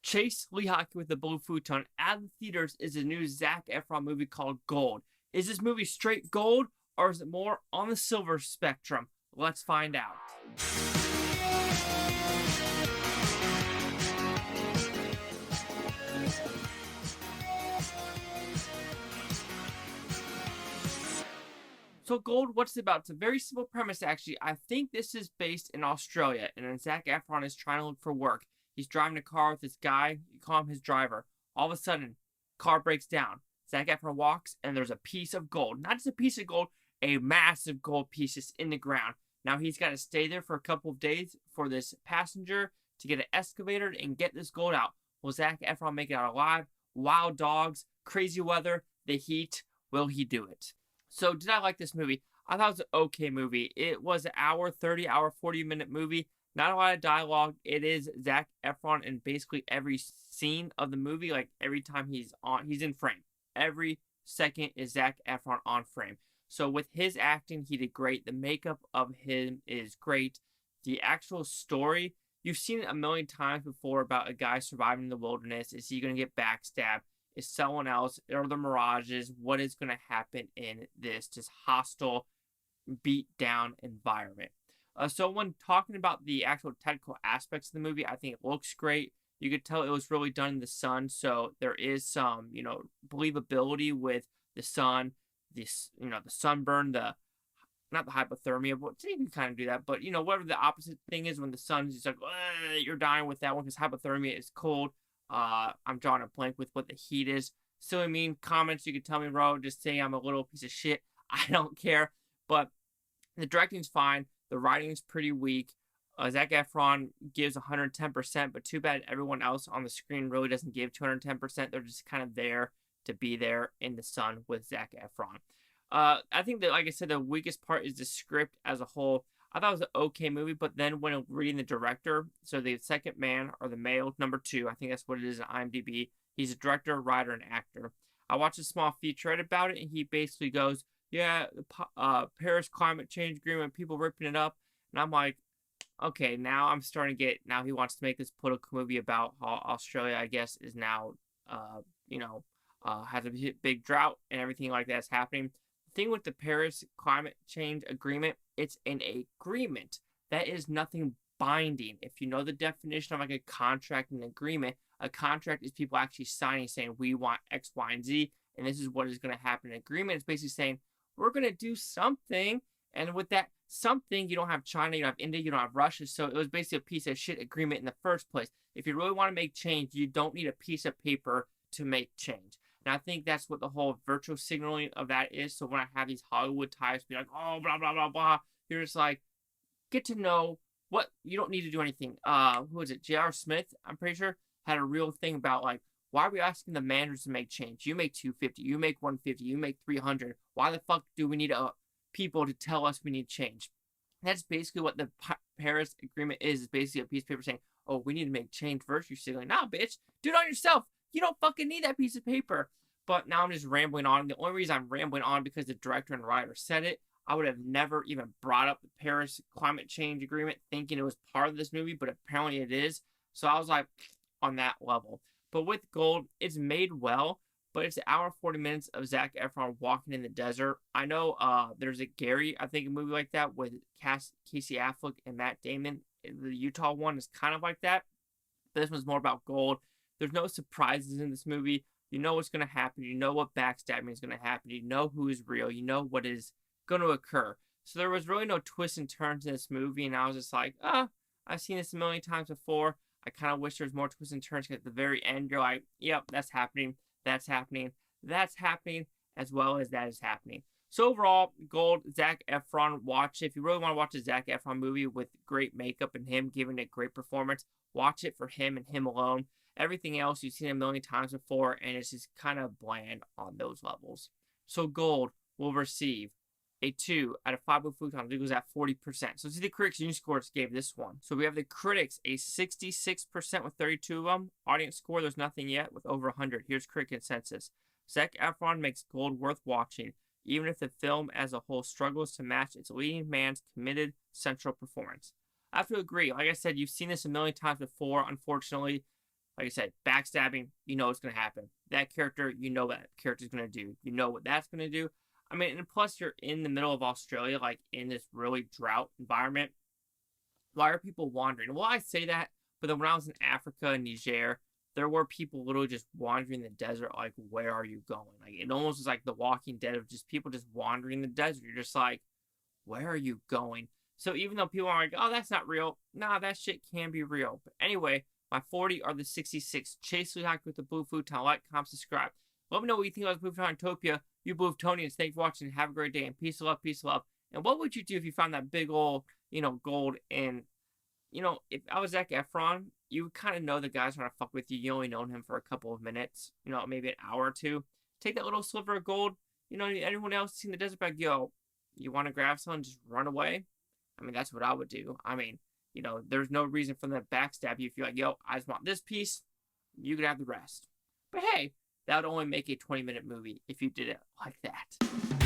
Chase Lee Hockey with the Blue Futon at the theaters is a new Zac Efron movie called Gold. Is this movie straight gold or is it more on the silver spectrum? Let's find out. So Gold, what's it about? It's a very simple premise, actually. I think this is based in Australia, and then Zac Efron is trying to look for work. He's driving a car with this guy. You call him his driver. All of a sudden, car breaks down. Zac Efron walks, and there's a piece of gold. Not just a piece of gold, a massive gold piece just in the ground. Now he's got to stay there for a couple of days for this passenger to get an excavator and get this gold out. Will Zac Efron make it out alive? Wild dogs, crazy weather, the heat. Will he do it? So did I like this movie? I thought it was an okay movie. It was an hour 30, hour 40-minute movie. Not a lot of dialogue. It is Zac Efron in basically every scene of the movie. Like every time he's in frame. Every second is Zac Efron on frame. So with his acting, he did great. The makeup of him is great. The actual story, you've seen it a million times before about a guy surviving in the wilderness. Is he going to get backstabbed? Is someone else? Are the mirages? What is going to happen in this just hostile, beat down environment? So when talking about the actual technical aspects of the movie, I think it looks great. You could tell it was really done in the sun, so there is some, believability with the sun, the sunburn, not the hypothermia, but you can kind of do that. But whatever the opposite thing is when the sun's just like, you're dying with that one because hypothermia is cold. I'm drawing a blank with what the heat is. Silly mean comments you can tell me, bro. Just say I'm a little piece of shit. I don't care. But the directing's fine. The writing's pretty weak. Zac Efron gives 110%, but too bad everyone else on the screen really doesn't give 210%. They're just kind of there to be there in the sun with Zac Efron. I think that, like I said, the weakest part is the script as a whole. I thought it was an okay movie, but then when reading the director, so the second man, or the male, number 2, I think that's what it is in IMDb, he's a director, writer, and actor. I watched a small featurette about it, and he basically goes, yeah, the Paris climate change agreement, people ripping it up, and I'm like, okay, now I'm starting to get, now he wants to make this political movie about how Australia, I guess, is now, has a big drought and everything like that's happening. The thing with the Paris climate change agreement, it's an agreement. That is nothing binding. If you know the definition of like a contract and agreement, a contract is people actually signing saying we want X, Y, and Z, and this is what is going to happen. An agreement is basically saying we're going to do something, and with that something, you don't have China, you don't have India, you don't have Russia, so it was basically a piece of shit agreement in the first place. If you really want to make change, you don't need a piece of paper to make change. And I think that's what the whole virtual signaling of that is. So when I have these Hollywood types be like, oh, blah, blah, blah, blah, you're just like, get to know what, you don't need to do anything. Who is it? J.R. Smith, I'm pretty sure, had a real thing about like, why are we asking the managers to make change? You make 250, you make 150, you make 300. Why the fuck do we need people to tell us we need change? That's basically what the Paris Agreement is basically a piece of paper saying, oh, we need to make change virtue signaling. Nah, bitch, do it on yourself. You don't fucking need that piece of paper. But now I'm just rambling on. The only reason I'm rambling on because the director and writer said it. I would have never even brought up the Paris Climate Change Agreement thinking it was part of this movie, but apparently it is. So I was like, on that level. But with Gold, it's made well, but it's an hour and 40 minutes of Zac Efron walking in the desert. I know there's a Gary, I think, a movie like that with Casey Affleck and Matt Damon. The Utah one is kind of like that. But this one's more about gold. There's no surprises in this movie. You know what's going to happen. You know what backstabbing is going to happen. You know who is real. You know what is going to occur. So there was really no twists and turns in this movie, and I was just like, I've seen this a million times before. I kind of wish there was more twists and turns, because at the very end, you're like, yep, that's happening, that's happening, that's happening, as well as that is happening. So overall, Gold, Zac Efron, watch it. If you really want to watch a Zac Efron movie with great makeup and him giving a great performance, watch it for him and him alone. Everything else you've seen a million times before, and it's just kind of bland on those levels. So Gold will receive a 2 out of 5 with Futon. It goes at 40%. So let's see the critics' news scores gave this one. So we have the critics, a 66% with 32 of them. Audience score, there's nothing yet with over 100. Here's critic consensus. Zac Efron makes Gold worth watching, even if the film as a whole struggles to match its leading man's committed central performance. I have to agree. Like I said, you've seen this a million times before, unfortunately. Like I said, backstabbing, you know what's going to happen. That character, you know what that character's going to do. You know what that's going to do. I mean, and plus you're in the middle of Australia, like in this really drought environment. Why are people wandering? Well, I say that, but then when I was in Africa and Niger, there were people literally just wandering the desert. Like, where are you going? Like, it almost was like The Walking Dead of just people just wandering the desert. You're just like, where are you going? So even though people are like, oh, that's not real, nah, that shit can be real. But anyway, my 40 are the 66. Chase Lee with the Blue Futon. Like, comment, subscribe. Let me know what you think about Blue Futopia. You Blue Tonians, thanks for watching. Have a great day and peace, love, peace, love. And what would you do if you found that big old, gold? And, if I was Zac Efron, you kind of know the guy's trying to fuck with you. You only known him for a couple of minutes, maybe an hour or two. Take that little sliver of gold. Anyone else seen the desert bag? Yo, you want to grab someone, just run away? I mean, that's what I would do. I mean, there's no reason for them to backstab you if you're like, yo, I just want this piece. You could have the rest. But hey, that would only make a 20-minute movie if you did it like that.